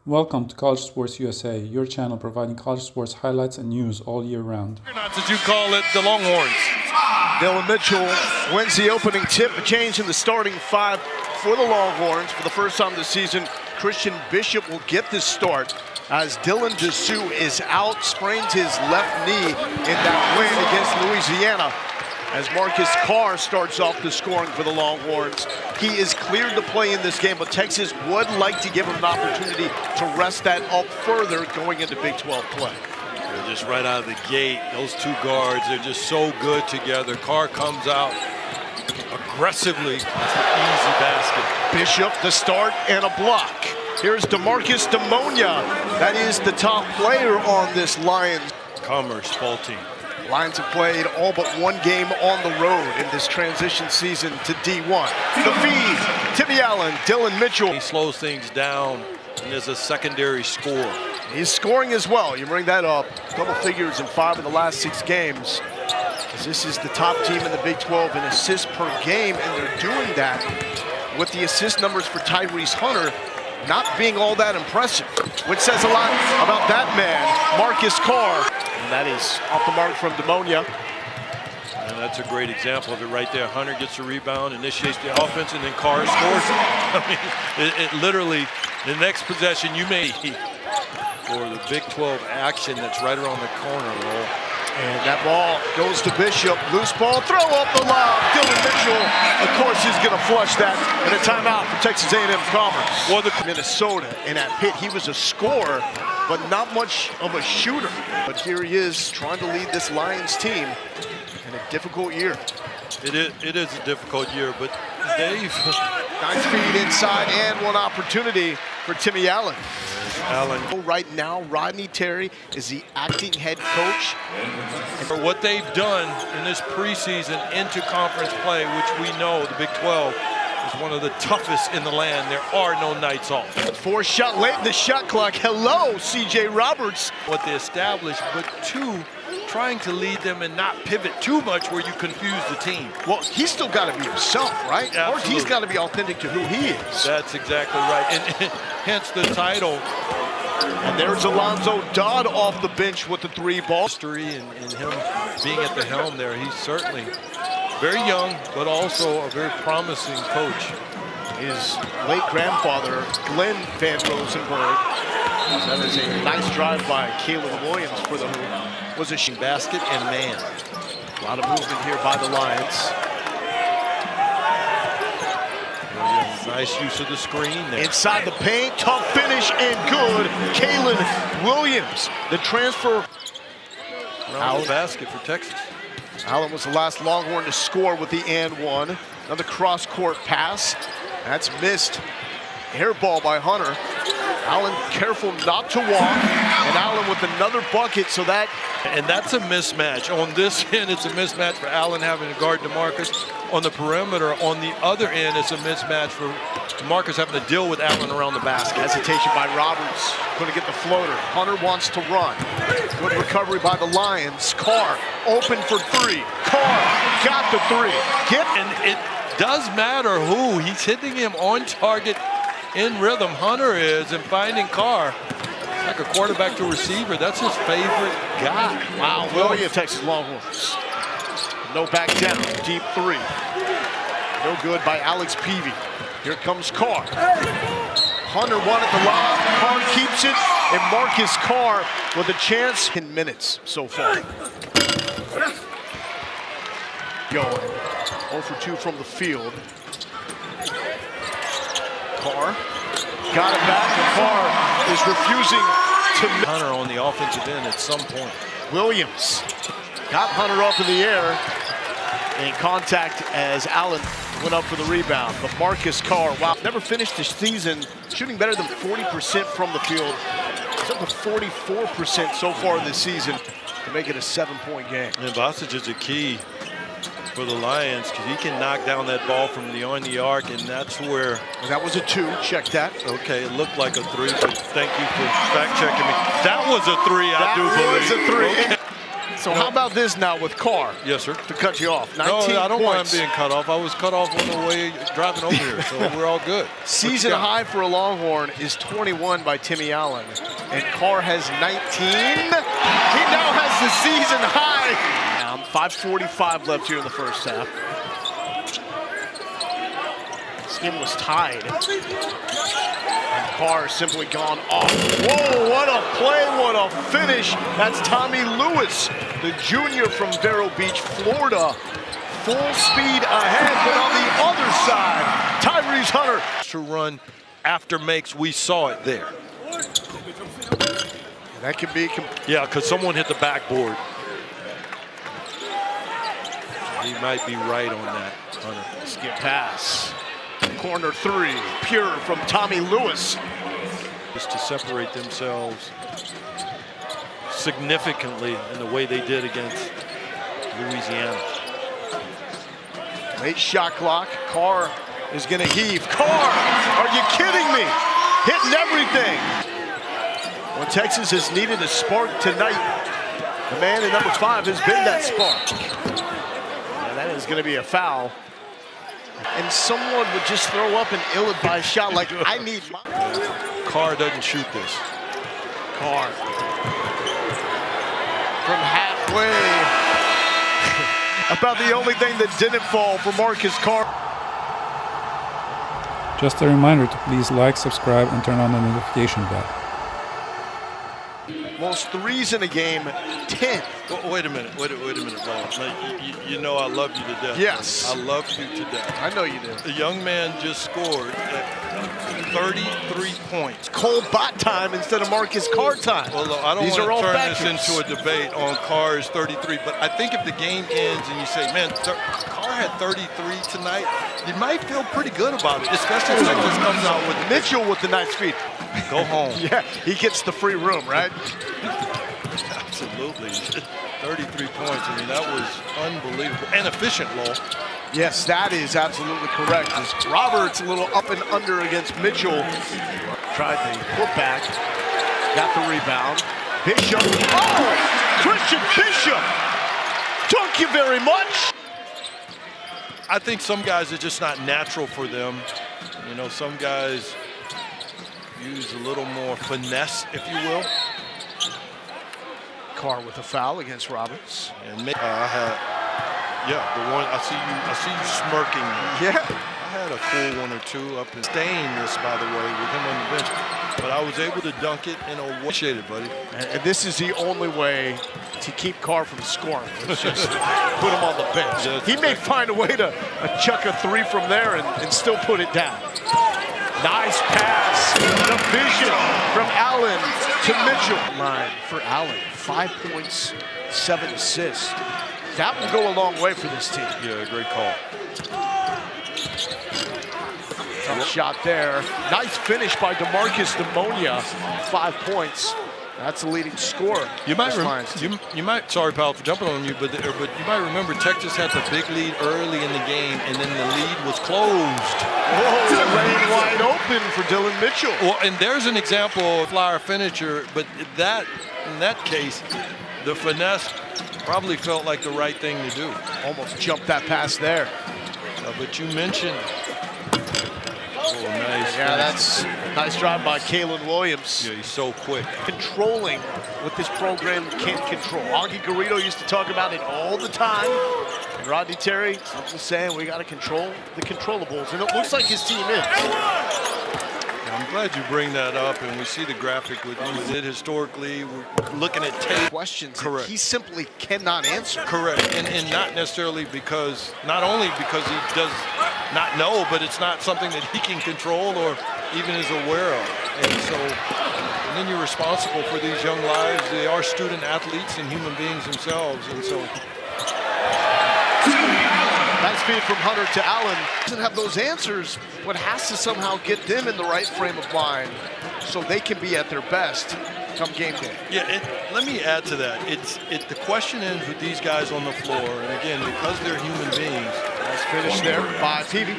Welcome to College Sports USA, your channel providing college sports highlights and news all year round. As you call it, the Longhorns. Dylan Mitchell wins the opening tip, a change in the starting five for the Longhorns. For the first time this season, Christian Bishop will get this start as Dylan Dessous is out, sprains his left knee in that win against Louisiana. As Marcus Carr starts off the scoring for the Longhorns. He is cleared to play in this game, but Texas would like to give him an opportunity to rest that up further going into Big 12 play. They're just right out of the gate, those two guards, they're just so good together. Carr comes out aggressively. It's an easy basket. Bishop, the start, and a block. Here's DeMarcus Demonia. That is the top player on this Lions. Commerce, fall team. Lions have played all but one game on the road in this transition season to D1. The feed, Timmy Allen, Dylan Mitchell. He slows things down and is a secondary scorer. He's scoring as well. You bring that up, double figures in 5 of the last 6 games. As this is the top team in the Big 12 in assists per game, and they're doing that with the assist numbers for Tyrese Hunter not being all that impressive, which says a lot about that man, Marcus Carr. And that is off the mark from Demonia. And that's a great example of it right there. Hunter gets the rebound, initiates the offense, and then Carr scores. I mean, it literally, the next possession you may for the Big 12 action that's right around the corner roll. And that ball goes to Bishop. Loose ball, throw up the lob. Dylan Mitchell, of course, he's going to flush that. And a timeout for Texas A&M Commerce. Well, Minnesota in that pit, he was a scorer, but not much of a shooter. But here he is trying to lead this Lions team in a difficult year. It is a difficult year, but Dave. Nice feed inside and one opportunity for Timmy Allen. Allen. Right now, Rodney Terry is the acting head coach. For what they've done in this preseason into conference play, which we know the Big 12 is one of the toughest in the land. There are no nights off. 4 shot late in the shot clock. Hello, C.J. Roberts. What they established, but 2, trying to lead them and not pivot too much where you confuse the team. Well, he's still got to be himself, right? Absolutely. Or he's got to be authentic to who he is. That's exactly right, and hence the title. And there's Alonzo Dodd off the bench with the 3 ball. History and him being at the helm there, he's certainly very young, but also a very promising coach. His late grandfather, Glenn Van Rosenberg. That is a nice drive by Caleb Williams for the hoop. Was a basket and man. A lot of movement here by the Lions. Nice use of the screen there. Inside the paint, tough finish and good. Kalen Williams, the transfer. Around the basket for Texas. Allen was the last Longhorn to score with the and one. Another cross-court pass. That's missed. Air ball by Hunter. Allen careful not to walk. And Allen with another bucket, so that... And that's a mismatch. On this end, it's a mismatch for Allen having to guard DeMarcus. On the perimeter, on the other end, it's a mismatch for DeMarcus having to deal with Allen around the basket. Hesitation by Roberts. Going to get the floater. Hunter wants to run. Good recovery by the Lions. Carr open for 3. Carr got the 3. And it does matter who. He's hitting him on target in rhythm. Hunter is, and finding Carr. Like a quarterback to receiver. That's his favorite guy. Wow, Williams, Texas Longhorns. No back down, deep 3. No good by Alex Peavy. Here comes Carr. Hunter wanted the lob. Carr keeps it, and Marcus Carr with a chance. 10 minutes so far. Going 0 for 2 from the field. Carr got it back, and Carr is refusing to... Hunter on the offensive end at some point. Williams got Hunter up in the air in contact as Allen went up for the rebound. But Marcus Carr, wow, never finished the season shooting better than 40% from the field. It's up to 44% so far this season to make it a 7-point game. And Bostic is a key for the Lions because he can knock down that ball from on the arc, and that's where... That was a 2, check that. Okay, it looked like a 3, but thank you for fact checking me. That was a 3, I do believe. That was a 3. Okay. So how about this now with Carr? Yes, sir. To cut you off. 19 No, I don't mind points. being cut off. I was cut off on the way driving over here, so we're all good. Season high for a Longhorn is 21 by Timmy Allen. And Carr has 19. He now has the season high. 5:45 left here in the first half. This game was tied. And Carr simply gone off. Whoa, what a play, what a finish. That's Tommy Lewis, the junior from Vero Beach, Florida. Full speed ahead, but on the other side, Tyrese Hunter. To run after makes, we saw it there. That could be. Yeah, because someone hit the backboard. He might be right on that, Hunter. Skip pass. Corner three, pure from Tommy Lewis. Just to separate themselves significantly in the way they did against Louisiana. Late shot clock. Carr is going to heave. Carr, are you kidding me? Hitting everything. Well, Texas has needed a spark tonight. The man in number 5 has been that spark. And that is going to be a foul. And someone would just throw up an ill-advised shot like, I need my... Carr doesn't shoot this. Carr. From halfway. About the only thing that didn't fall for Marcus Carr. Just a reminder to please like, subscribe, and turn on the notification bell. Most threes in a game, 10. Wait a minute, wait a minute, Bob. You know I love you to death. Yes. I love you to death. I know you do. The young man just scored 33 points. Cole Bot time instead of Marcus Carr time. Well, look, I don't These are all want to turn this factors. into a debate on Carr's 33, but I think if the game ends and you say, man, Carr had 33 tonight, you might feel pretty good about it, especially if Texas comes out with Mitchell with the nice feed. Go home. Yeah, he gets the free room, right? Absolutely. 33 points. I mean, that was unbelievable. And efficient, Lowell. Yes, that is absolutely correct. As Roberts a little up and under against Mitchell. Tried the putback. Got the rebound. Bishop. Oh! Christian Bishop! Thank you very much. I think some guys are just not natural for them. You know, some guys use a little more finesse, if you will. Carr with a foul against Roberts. And the one I see you smirking. Yeah. I had a cool one or two up and staying this, by the way, with him on the bench. But I was able to dunk it and appreciate it, buddy. And this is the only way to keep Carr from scoring. Let's just put him on the bench. He may find a way to chuck a three from there and still put it down. Nice pass. The vision from Allen to Mitchell. Line for Allen. 5 points, 7 assists. That will go a long way for this team. Yeah, great call. Tough shot there. Nice finish by DeMarcus Demonia. 5 points. That's the leading scorer. You might sorry, pal, for jumping on you, but you might remember Texas had the big lead early in the game, and then the lead was closed. Whoa, lane wide open for Dylan Mitchell. Well, and there's an example of flyer finisher, but in that case, the finesse probably felt like the right thing to do. Almost jumped that pass there. But you mentioned. Oh, nice. Yeah, that's a nice drive by Kalen Williams. Yeah, he's so quick. Controlling what this program can't control. Augie Garrido used to talk about it all the time. And Rodney Terry, something saying we got to control the controllables. And it looks like his team is. I'm glad you bring that up, and we see the graphic with what we did historically. We're looking at tape. Questions Correct. that he simply cannot answer. Correct, and not necessarily not only because he does not know, but it's not something that he can control or even is aware of. And then you're responsible for these young lives. They are student athletes and human beings themselves, and so. Nice feed from Hunter to Allen. Doesn't have those answers, but has to somehow get them in the right frame of mind so they can be at their best come game day. Yeah, let me add to that. The question is with these guys on the floor, and again, because they're human beings. Nice finish there by Peavy.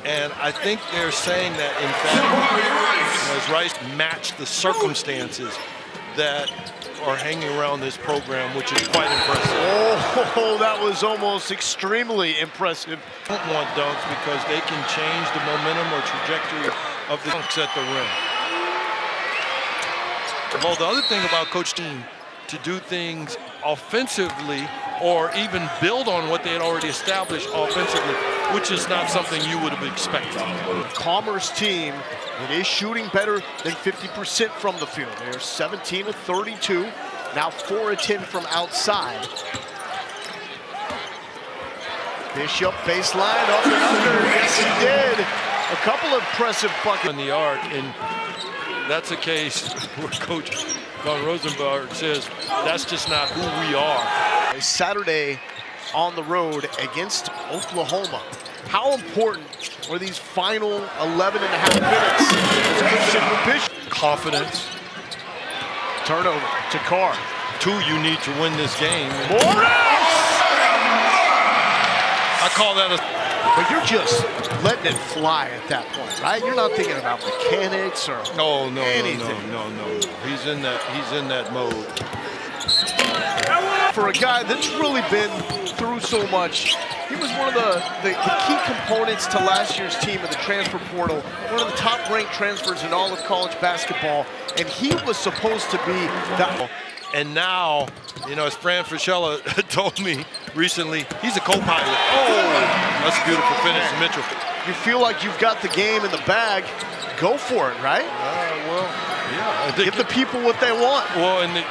And I think they're saying that, in fact, as Rice matched the circumstances, that are hanging around this program, which is quite impressive. Oh, that was almost extremely impressive. Don't want dunks because they can change the momentum or trajectory of the dunks at the rim. Well, the other thing about Coach Team, to do things offensively or even build on what they had already established offensively, which is not something you would have expected. Commerce team, it is shooting better than 50% from the field. They're 17 of 32, now 4 of 10 from outside. Bishop baseline up and under. Yes, he did. A couple of impressive buckets in the arc, and that's a case where Coach Von Rosenberg says that's just not who we are. Saturday on the road against Oklahoma. How important were these final 11 and a half minutes? Confidence. Turnover to Carr. 2, you need to win this game. I call that a... But you're just letting it fly at that point, right? You're not thinking about mechanics or anything. No. He's in that mode. For a guy that's really been through so much, he was one of the key components to last year's team in the transfer portal, one of the top-ranked transfers in all of college basketball, and he was supposed to be that. And now, as Fran Fraschilla told me recently, he's a co-pilot. Oh, that's a beautiful finish to Mitchell. You feel like you've got the game in the bag, go for it, right? Well, yeah. Give the people what they want. Well, and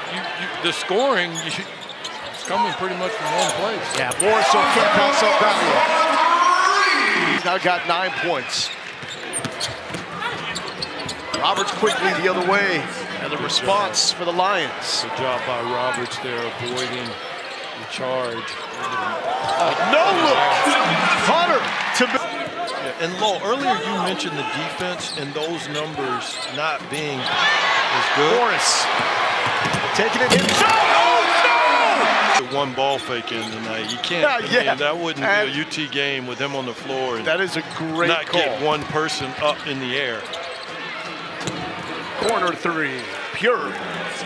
the scoring, it's coming pretty much from one place. Yeah, Morris can't pass up that one. He's now got 9 points. Roberts quickly the other way. And the response for the Lions. Good job by Roberts there, avoiding the charge. No look! Hunter to... And Lo, earlier you mentioned the defense and those numbers not being as good. Morris taking it in. One ball fake in tonight. You can't. That wouldn't be a UT game with him on the floor. And that is a great not call. Get one person up in the air. Corner 3, pure.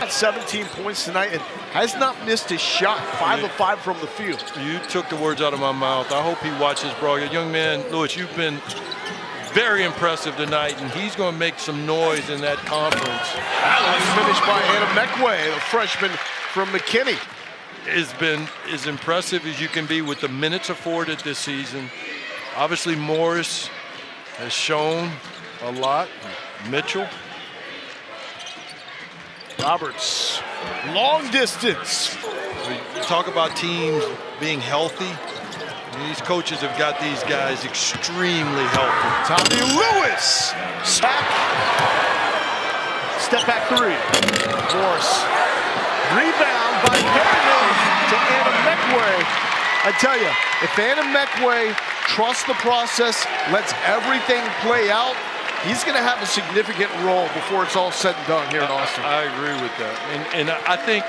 17 points tonight and has not missed a shot. 5 of 5 from the field. You took the words out of my mouth. I hope he watches, bro. Young man, Lewis, you've been very impressive tonight, and he's going to make some noise in that conference. That was finished by Anna Meckway, the freshman from McKinney. Has been as impressive as you can be with the minutes afforded this season. Obviously, Morris has shown a lot. Mitchell. Roberts, long distance. We talk about teams being healthy. These coaches have got these guys extremely healthy. Tommy Lewis, sack. Step back 3. Morris, rebound by Perryman to Anna Meckway. I tell you, if Anna Meckway trusts the process, lets everything play out, he's going to have a significant role before it's all said and done here in Austin. I agree with that. And I think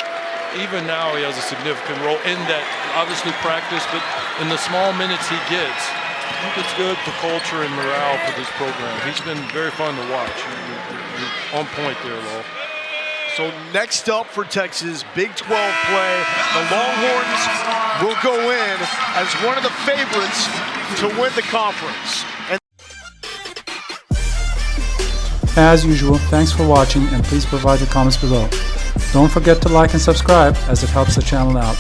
even now he has a significant role in that, obviously practice, but in the small minutes he gets, I think it's good for culture and morale for this program. He's been very fun to watch. You're on point there, Lo. So next up for Texas, Big 12 play. The Longhorns will go in as one of the favorites to win the conference. As usual, thanks for watching and please provide your comments below. Don't forget to like and subscribe as it helps the channel out.